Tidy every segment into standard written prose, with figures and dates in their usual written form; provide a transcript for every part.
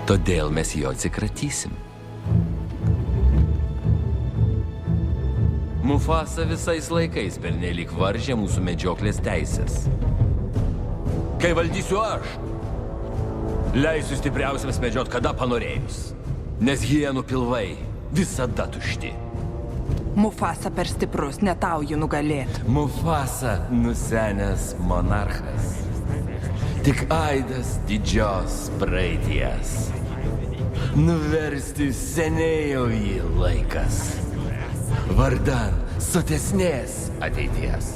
Todėl mes jo atsikratysim. Mufasa visais laikais pernelyg varžė mūsų medžioklės teisės. Kai valdysiu aš, leisiu stipriausiams medžiot kada panorėjus, nes hienų pilvai visada tušti. Mufasa per stiprus, ne tau jį nugalėt. Mufasa nusenęs monarchas. Tik aidas didžios praeities. Nuversti seniai jau jį laikas. Vardan sotesnės ateities.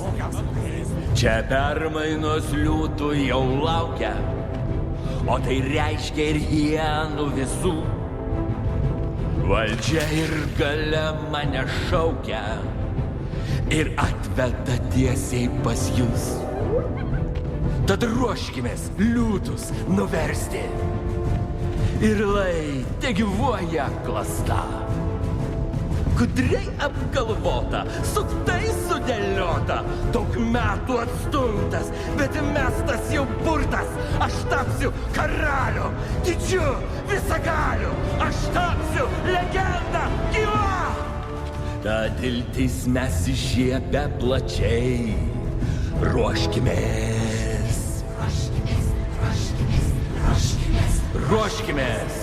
Čia permainos liūtų jau laukia, o tai reiškia ir hienų visų. Valdžia ir galia mane šaukia ir atveda tiesiai pas jūs. Tad ruoškimės liūtus nuversti. Ir lai tegyvuoja klasta. Gudriai apgalvota, suktai sudėliota, daug metų atstumtas, bet mestas jau burtas. Aš tapsiu karaliu, didžiu, visagaliu, aš tapsiu legenda gyva. Tad iltis mes įžiebę plačiai, ruoškimės. Ruoškimės.